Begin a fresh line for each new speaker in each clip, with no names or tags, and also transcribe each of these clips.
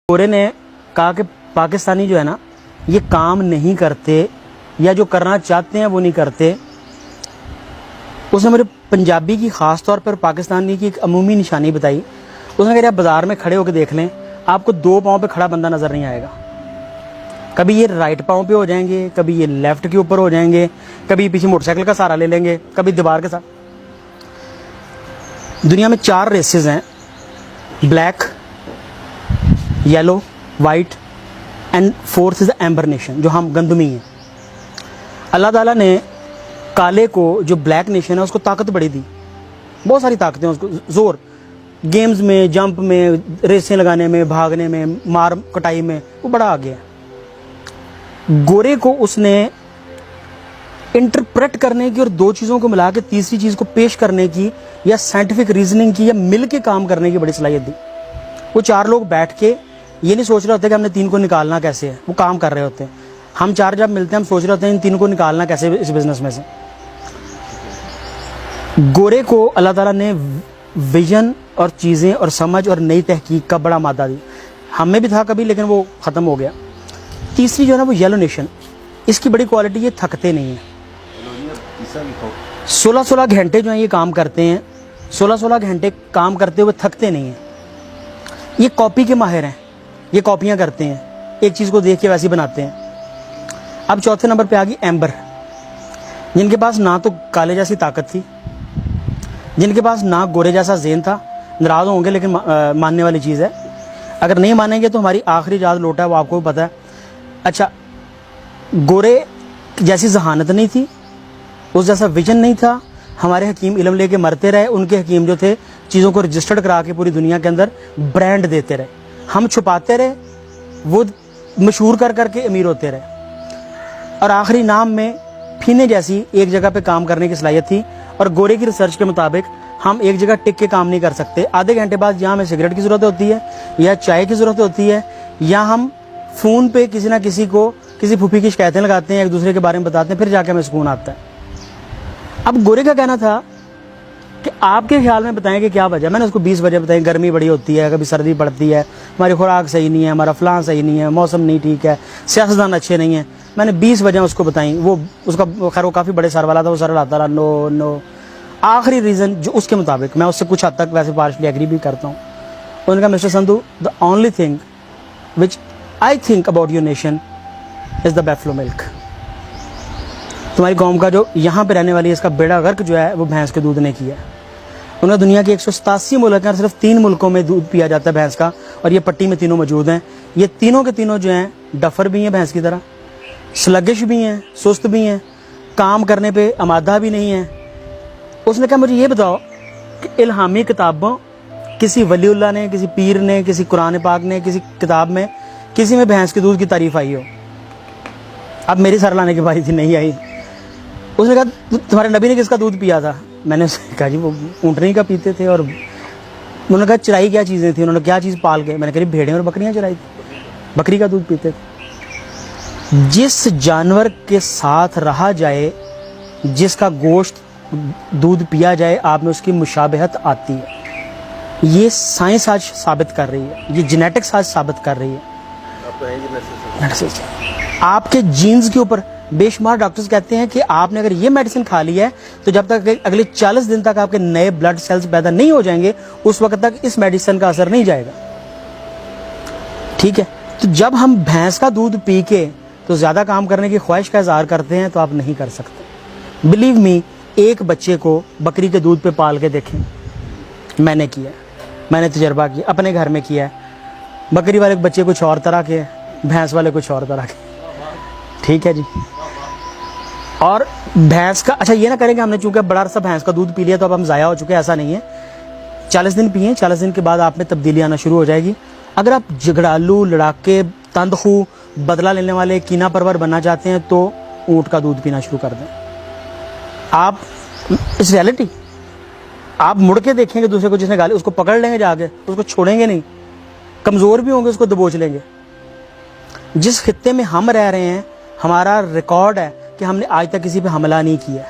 گورے نے کہا کہ پاکستانی جو ہے نا یہ کام نہیں کرتے یا جو کرنا چاہتے ہیں وہ نہیں کرتے. اس نے مجھے پنجابی کی خاص طور پر پاکستانی کی ایک عمومی نشانی بتائی. اس نے کہا آپ بازار میں کھڑے ہو کے دیکھ لیں, آپ کو دو پاؤں پہ کھڑا بندہ نظر نہیں آئے گا. کبھی یہ رائٹ پاؤں پہ ہو جائیں گے, کبھی یہ لیفٹ کے اوپر ہو جائیں گے, کبھی پیچھے موٹر سائیکل کا سہارا لے لیں گے, کبھی دیوار کے ساتھ. دنیا میں 4 ریسز ہیں, black, yellow, white and 4th is amber nation, جو ہم گندمی ہیں. اللہ تعالیٰ نے کالے کو, جو بلیک نیشن ہے, اس کو طاقت بڑی دی, بہت ساری طاقتیں اس کو, زور, گیمز میں, جمپ میں, ریسیں لگانے میں, بھاگنے میں, مار کٹائی میں, وہ بڑا آگے ہے. گورے کو اس نے انٹرپریٹ کرنے کی اور 2 چیزوں کو ملا کے تیسری چیز کو پیش کرنے کی, یا سائنٹیفک ریزننگ کی, یا مل کے کام کرنے کی بڑی صلاحیت دی. وہ 4 لوگ بیٹھ کے یہ نہیں سوچ رہے ہوتے کہ ہم نے 3 کو نکالنا کیسے ہے, وہ کام کر رہے ہوتے ہیں. ہم 4 جب ملتے ہیں ہم سوچ رہے ہوتے ہیں ان 3 کو نکالنا کیسے اس بزنس میں سے. گورے کو اللہ تعالیٰ نے ویژن اور چیزیں اور سمجھ اور نئی تحقیق کا بڑا مادہ دی. ہم میں بھی تھا کبھی, لیکن وہ ختم ہو گیا. تیسری جو ہے نا وہ یلو نیشن, اس کی بڑی کوالٹی یہ تھکتے نہیں ہیں. 16 گھنٹے جو ہیں یہ کام کرتے ہیں, 16 گھنٹے کام کرتے ہوئے تھکتے نہیں ہیں. یہ کاپی کے ماہر ہیں, یہ کاپیاں کرتے ہیں, ایک چیز کو دیکھ کے ویسی بناتے ہیں. اب چوتھے نمبر پہ آ گئی ایمبر, جن کے پاس نہ تو کالے جیسی طاقت تھی, جن کے پاس نہ گورے جیسا ذہن تھا. ناراض ہوں گے لیکن ماننے والی چیز ہے, اگر نہیں مانیں گے تو ہماری آخری یاد لوٹا ہے, وہ آپ کو بھی پتہ ہے. اچھا, گورے جیسی ذہانت نہیں تھی, اس جیسا ویژن نہیں تھا. ہمارے حکیم علم لے کے مرتے رہے, ان کے حکیم جو تھے چیزوں کو رجسٹرڈ کرا کے پوری دنیا کے اندر برانڈ دیتے رہے. ہم چھپاتے رہے, وہ مشہور کر کر کے امیر ہوتے رہے. اور آخری نام میں پھینے جیسی ایک جگہ پہ کام کرنے کی صلاحیت تھی. اور گورے کی ریسرچ کے مطابق ہم ایک جگہ ٹک کے کام نہیں کر سکتے. آدھے گھنٹے بعد یا ہمیں سگریٹ کی ضرورت ہوتی ہے, یا چائے کی ضرورت ہوتی ہے, یا ہم فون پہ کسی نہ کسی کو کسی پھوپھی کی شکایتیں لگاتے ہیں, ایک دوسرے کے بارے میں بتاتے ہیں, پھر جا کے ہمیں سکون آتا ہے. اب گورے کا کہنا تھا کہ آپ کے خیال میں بتائیں کہ کیا وجہ. میں نے اس کو 20 وجہ بتائی. گرمی بڑی ہوتی ہے, کبھی سردی پڑتی ہے, ہماری خوراک صحیح نہیں ہے, ہمارا فلاں صحیح نہیں ہے, موسم نہیں ٹھیک ہے, سیاستدان اچھے نہیں ہیں. میں نے 20 وجہ اس کو بتائیں. وہ اس کا خیر وہ کافی بڑے سر والا تھا, وہ سر لاتا رہا نو نو. آخری ریزن جو اس کے مطابق, میں اس سے کچھ حد تک ویسے پارشلی ایگری بھی کرتا ہوں, انہوں نے کہا mister Sindhu, the only thing which I think about your nation is the buffalo milk. تمہاری قوم کا جو یہاں پہ رہنے والی ہے, اس کا بیڑا غرق جو ہے وہ بھینس کے دودھ نے کیا ہے. انہوں نے دنیا کے 187 ملک ہیں, صرف 3 ملکوں میں دودھ پیا جاتا ہے بھینس کا, اور یہ پٹی میں تینوں موجود ہیں. یہ تینوں کے تینوں جو ہیں ڈفر بھی ہیں بھینس کی طرح, سلگش بھی ہیں, سست بھی ہیں, کام کرنے پہ آمادہ بھی نہیں ہیں. اس نے کہا مجھے یہ بتاؤ کہ الہامی کتابوں, کسی ولی اللہ نے, کسی پیر نے, کسی قرآن پاک نے, کسی کتاب میں کسی میں بھینس کے دودھ کی تعریف آئی ہو؟ اب میری سر لانے کی باری تھی, نہیں آئی. اس نے کہا تمہارے نبی نے کس کا دودھ پیا تھا؟ میں نے کہا جی وہ اونٹنی کا پیتے تھے. اور انہوں نے کہا چرائی کیا چیزیں تھیں؟ انہوں نے کیا چیز پال کے؟ میں نے کہا بھیڑیں اور بکریاں چرائی تھی, بکری کا دودھ پیتے تھے. جس جانور کے ساتھ رہا جائے, جس کا گوشت دودھ پیا جائے, آپ میں اس کی مشابہت آتی ہے. یہ سائنس آج ثابت کر رہی ہے, یہ جینیٹکس آج ثابت کر رہی ہے. آپ کے جینز کے اوپر بے شمار ڈاکٹرز کہتے ہیں کہ آپ نے اگر یہ میڈیسن کھا لی ہے تو جب تک اگلے 40 دن تک آپ کے نئے بلڈ سیلز پیدا نہیں ہو جائیں گے, اس وقت تک اس میڈیسن کا اثر نہیں جائے گا. ٹھیک ہے, تو جب ہم بھینس کا دودھ پی کے تو زیادہ کام کرنے کی خواہش کا اظہار کرتے ہیں تو آپ نہیں کر سکتے. بلیو می, ایک بچے کو بکری کے دودھ پہ پال کے دیکھیں. میں نے کیا, میں نے تجربہ کیا, اپنے گھر میں کیا ہے. بکری والے بچے کچھ اور طرح کے, بھینس والے کچھ اور طرح کے. ٹھیک ہے جی. اور بھینس کا, اچھا یہ نہ کریں کہ ہم نے چونکہ بڑا عرصہ بھینس کا دودھ پی لیا تو اب ہم ضائع ہو چکے, ایسا نہیں ہے. 40 دن پئیں, 40 دن کے بعد آپ میں تبدیلی آنا شروع ہو جائے گی. اگر آپ جھگڑالو, لڑاکے, تندخو, بدلہ لینے والے, کینہ پرور بننا چاہتے ہیں تو اونٹ کا دودھ پینا شروع کر دیں. آپ اس ریالٹی, آپ مڑ کے دیکھیں گے دوسرے کو جس نے گالی, اس کو پکڑ لیں گے جا کے, اس کو چھوڑیں گے نہیں. کمزور بھی ہوں گے اس کو دبوچ لیں گے. جس خطے میں ہم رہ رہے ہیں, ہمارا ریکارڈ ہے کہ ہم نے آج تک کسی پہ حملہ نہیں کیا,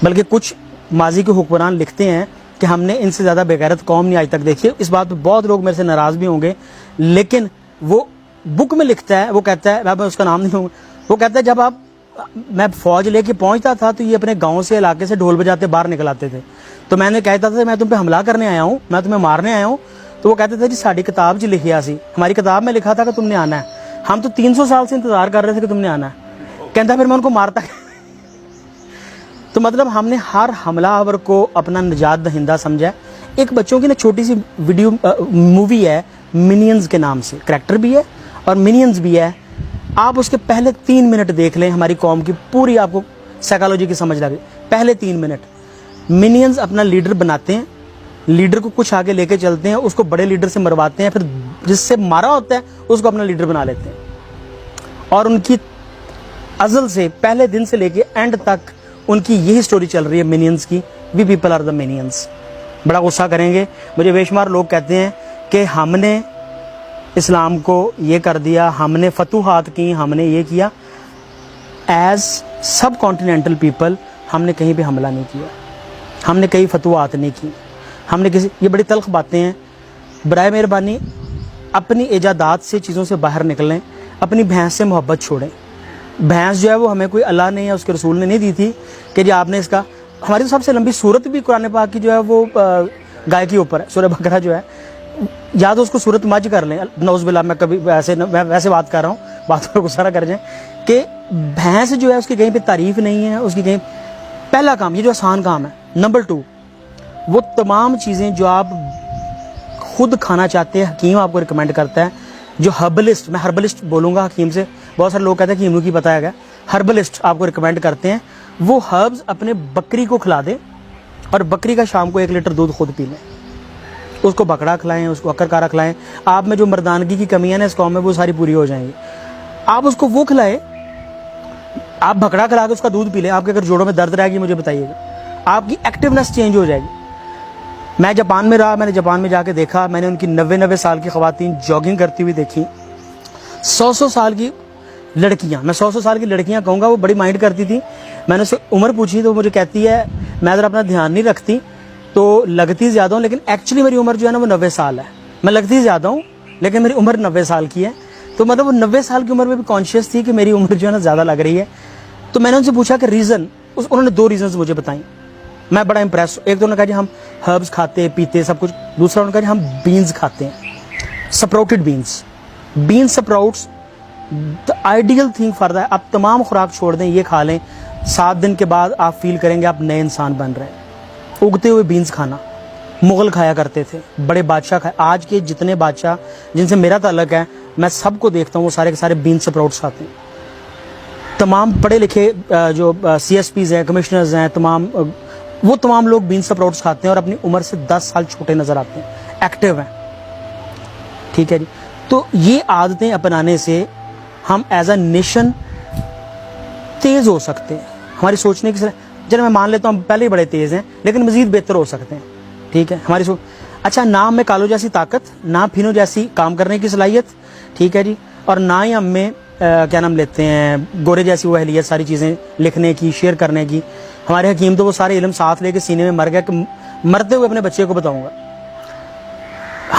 بلکہ کچھ ماضی کے حکمران لکھتے ہیں کہ ہم نے ان سے زیادہ بے غیرت قوم نہیں آج تک دیکھی. اس بات پہ بہت لوگ میرے سے ناراض بھی ہوں گے, لیکن وہ بک میں لکھتا ہے, وہ کہتا ہے, میں اس کا نام نہیں لوں, وہ کہتا ہے جب میں فوج لے کے پہنچتا تھا تو یہ اپنے گاؤں سے علاقے سے ڈھول بجاتے باہر نکل آتے تھے, تو میں نے کہتا تھا میں تم پہ حملہ کرنے آیا ہوں, میں تمہیں مارنے آیا ہوں, تو وہ کہتے تھے جی ساری کتاب جی لکھی سی, ہماری کتاب میں لکھا تھا کہ تم نے آنا ہے, ہم تو 300 سال سے انتظار کر رہے تھے کہ تم نے آنا ہے. کہتا پھر میں ان کو مارتا. تو مطلب ہم نے ہر حملہ آور کو اپنا نجات دہندہ سمجھا. ایک بچوں کی نا چھوٹی سی ویڈیو مووی ہے منینز کے نام سے, کریکٹر بھی ہے اور منینز بھی ہے, آپ اس کے پہلے 3 منٹ دیکھ لیں, ہماری قوم کی پوری آپ کو سائیکالوجی کی سمجھ لگے. پہلے 3 منٹ منینز اپنا لیڈر بناتے ہیں, لیڈر کو کچھ آگے لے کے چلتے ہیں, اس کو بڑے لیڈر سے مرواتے ہیں, پھر جس سے مارا ہوتا ہے اس کو اپنا لیڈر بنا لیتے ہیں. اور ان کی ازل سے پہلے دن سے لے کے اینڈ تک ان کی یہی سٹوری چل رہی ہے منینز کی, وی پیپل آر دا منینز. بڑا غصہ کریں گے مجھے بے شمار لوگ کہتے ہیں کہ ہم نے اسلام کو یہ کر دیا, ہم نے فتوحات کی, ہم نے یہ کیا. ایز سب کانٹیننٹل پیپل ہم نے کہیں پہ حملہ نہیں کیا, ہم نے کئی فتوحات نہیں کی, ہم نے کسی, یہ بڑی تلخ باتیں ہیں. برائے مہربانی اپنی ایجادات سے چیزوں سے باہر نکلیں, اپنی بھینس سے محبت چھوڑیں. بھینس جو ہے وہ ہمیں کوئی اللہ نے یا اس کے رسول نے نہیں دی تھی کہ جی آپ نے اس کا, ہماری سب سے لمبی صورت بھی قرآن پاک کی جو ہے وہ گائے کے اوپر ہے, سورہ بقرہ جو ہے, یا تو اس کو صورت مجھ کر لیں, نعوذ باللہ میں کبھی ویسے بات کر رہا ہوں, بات پر غصہ نہ کر جائیں, کہ بھینس جو ہے اس کی کہیں پہ تعریف نہیں ہے, اس کی کہیں. پہلا کام, یہ جو آسان کام ہے. نمبر 2, وہ تمام چیزیں جو آپ خود کھانا چاہتے ہیں, حکیم آپ کو ریکمینڈ کرتا ہے, جو ہربلسٹ, میں ہربلسٹ بولوں گا حکیم سے, بہت سارے لوگ کہتے ہیں کہ ہیمو کی بتایا گیا, ہربلسٹ آپ کو ریکمینڈ کرتے ہیں, وہ ہربز اپنے بکری کو کھلا دیں اور بکری کا شام کو 1 لیٹر دودھ خود پی لیں, اس کو بکڑا کھلائیں, اس کو اکر کارا کھلائیں. آپ میں جو مردانگی کی کمی ہے نا اس قوم میں وہ ساری پوری ہو جائیں گی. آپ اس کو وہ کھلائیں, آپ بکڑا کھلا کے اس کا دودھ پی لیں, آپ کے اگر جوڑوں میں درد رہے گی مجھے بتائیے گا, آپ کی ایکٹیونیس چینج ہو جائے گی. میں جاپان میں رہا, میں نے جاپان میں جا کے دیکھا, میں نے ان کی 90 سال کی خواتین جاگنگ کرتی ہوئی دیکھی, 100 سال کی لڑکیاں, میں 100 سال کی لڑکیاں کہوں گا, وہ بڑی مائنڈ کرتی تھی. میں نے اس سے عمر پوچھی تو مجھے کہتی ہے میں ذرا اپنا دھیان نہیں رکھتی تو لگتی زیادہ ہوں, لیکن ایکچولی میری عمر جو ہے نا وہ 90 سال ہے. میں لگتی زیادہ ہوں لیکن میری عمر 90 سال کی ہے. تو مطلب وہ 90 سال کی عمر میں بھی کانشیس تھی کہ میری عمر جو ہے نا زیادہ لگ رہی ہے. تو میں نے ان سے پوچھا کہ ریزن, انہوں نے 2 ریزنز مجھے بتائیں. میں بڑا امپریس, ایک تو انہوں نے کہا جی ہم ہربس کھاتے پیتے سب کچھ, دوسرا انہوں نے کہا جی ہم بینز کھاتے ہیں, sprouted beans, bean sprouts the ideal thing for the. آپ تمام خوراک چھوڑ دیں, یہ کھا لیں, 7 دن کے بعد آپ فیل کریں گے آپ نئے انسان بن رہے ہیں. اگتے ہوئے بینز کھانا, مغل کھایا کرتے تھے, بڑے بادشاہ کھائے, آج کے جتنے بادشاہ جن سے میرا تعلق ہے میں سب کو دیکھتا ہوں وہ سارے کے سارے بین سپراؤٹس کھاتے ہیں. تمام پڑھے لکھے جو CSPs ہیں, کمشنرز ہیں, وہ تمام لوگ بین سپراؤٹس کھاتے ہیں اور اپنی عمر سے 10 سال چھوٹے نظر آتے ہیں, ایکٹیو ہیں. ٹھیک ہے جی. تو یہ عادتیں اپنانے سے ہم ایز اے نیشن تیز ہو سکتے ہیں, ہماری سوچنے کی چلے میں مان لیتا ہوں ہم پہلے ہی بڑے تیز ہیں لیکن مزید بہتر ہو سکتے ہیں. ٹھیک ہے, ہماری اچھا نہ ہم میں کالو جیسی طاقت, نہ پھینو جیسی کام کرنے کی صلاحیت, ٹھیک ہے جی, اور نہ ہی ہم میں کیا نام لیتے ہیں گورے جیسی وہ اہلیت, ساری چیزیں لکھنے کی, شیئر کرنے کی. ہمارے حکیم تو وہ سارے علم ساتھ لے کے سینے میں مر گیا کہ مرتے ہوئے اپنے بچے کو بتاؤں گا.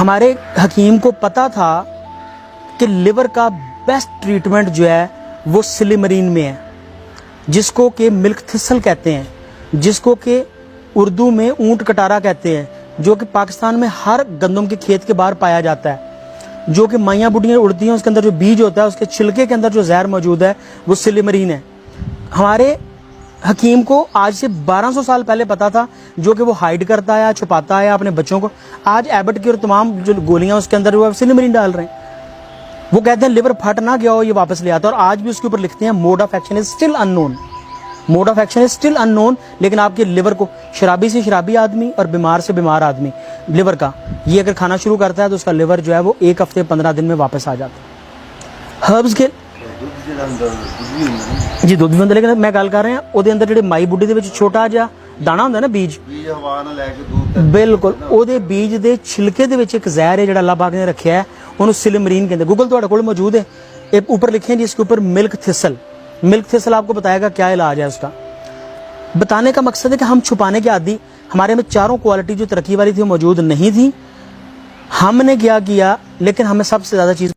ہمارے حکیم کو پتا تھا کہ لیور کا بیسٹ ٹریٹمنٹ جو ہے وہ سلیمرین میں ہے, جس کو کہ ملک تھسل کہتے ہیں, جس کو کہ اردو میں اونٹ کٹارا کہتے ہیں, جو کہ پاکستان میں ہر گندم کے کھیت کے باہر پایا جاتا ہے, جو کہ مائیاں بڈیاں اڑتی ہیں, اس کے اندر جو بیج ہوتا ہے اس کے چھلکے کے اندر جو زہر موجود ہے وہ سلیمرین ہے. ہمارے حکیم کو آج سے 1200 سال پہلے پتا تھا, جو کہ وہ ہائیڈ کرتا ہے, چھپاتا ہے اپنے بچوں کو. آج ایبٹ کی اور تمام جو گولیاں اس کے اندر وہ سلیمرین ڈال رہے ہیں. وہ کہتے ہیں لیور پھٹ نہ گیا ہو یہ واپس لے آتا ہے, اور آج بھی اس کے اوپر لکھتے ہیں mode of action is still unknown, mode of action is still unknown. لیکن آپ کے لیور کو, شرابی سے شرابی آدمی اور بیمار سے بیمار آدمی, لیور کا یہ اگر کھانا شروع کرتا ہے تو اس کا لیور جو ہے وہ 1 ہفتے 15 دن میں واپس آ جاتا ہے. ہربز کے جی دودھ بھی ہوتا, لیکن میں گل کر رہا وہ اندر جی مائی بڈی دے چھوٹا جہا دانا ہوتا ہے نا بیج, بالکل وہ بیج دے چھلکے دے ایک زہر ہے جڑا اللہ پاک نے رکھا ہے, انہوں سلمرین کہتے ہیں. گوگل تھوڑے کول موجود ہے, ایک اوپر لکھیں جی اس کے اوپر ملک تھسل. ملک تھسل آپ کو بتائے گا کیا علاج ہے اس کا. بتانے کا مقصد ہے کہ ہم چھپانے کے عادی, ہمارے میں چاروں کوالٹی جو ترقی والی تھی وہ موجود نہیں تھی. ہم نے کیا لیکن ہمیں سب سے زیادہ چیز